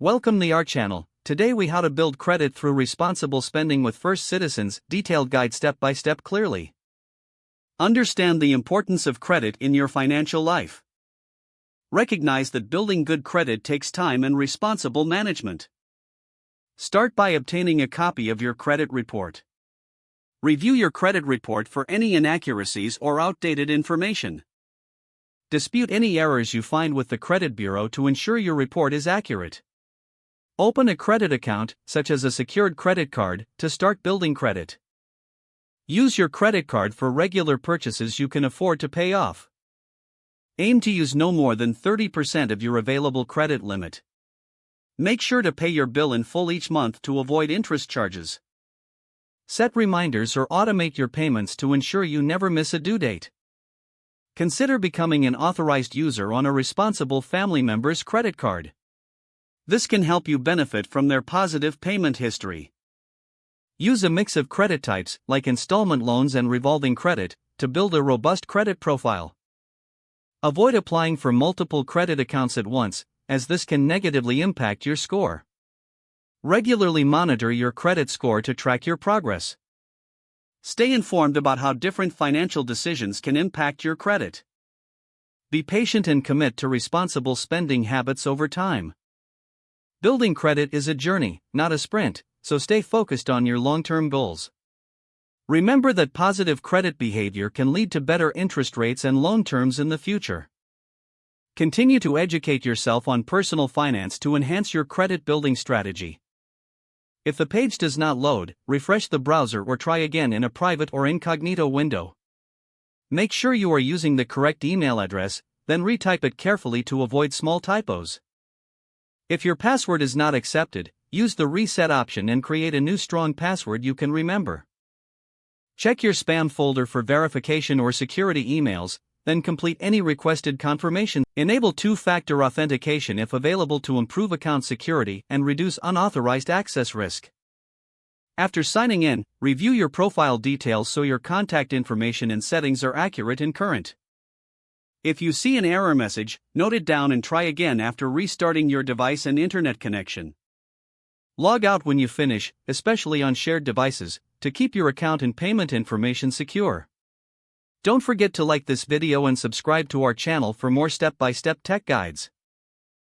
Welcome to our channel. Today we how to build credit through responsible spending with First Citizens, detailed guide step by step clearly. Understand the importance of credit in your financial life. Recognize that building good credit takes time and responsible management. Start by obtaining a copy of your credit report. Review your credit report for any inaccuracies or outdated information. Dispute any errors you find with the credit bureau to ensure your report is accurate. Open a credit account, such as a secured credit card, to start building credit. Use your credit card for regular purchases you can afford to pay off. Aim to use no more than 30% of your available credit limit. Make sure to pay your bill in full each month to avoid interest charges. Set reminders or automate your payments to ensure you never miss a due date. Consider becoming an authorized user on a responsible family member's credit card. This can help you benefit from their positive payment history. Use a mix of credit types, like installment loans and revolving credit, to build a robust credit profile. Avoid applying for multiple credit accounts at once, as this can negatively impact your score. Regularly monitor your credit score to track your progress. Stay informed about how different financial decisions can impact your credit. Be patient and commit to responsible spending habits over time. Building credit is a journey, not a sprint, so stay focused on your long-term goals. Remember that positive credit behavior can lead to better interest rates and loan terms in the future. Continue to educate yourself on personal finance to enhance your credit building strategy. If the page does not load, refresh the browser or try again in a private or incognito window. Make sure you are using the correct email address, then retype it carefully to avoid small typos. If your password is not accepted, use the reset option and create a new strong password you can remember. Check your spam folder for verification or security emails, then complete any requested confirmation. Enable two-factor authentication if available to improve account security and reduce unauthorized access risk. After signing in, review your profile details so your contact information and settings are accurate and current. If you see an error message, note it down and try again after restarting your device and internet connection. Log out when you finish, especially on shared devices, to keep your account and payment information secure. Don't forget to like this video and subscribe to our channel for more step-by-step tech guides.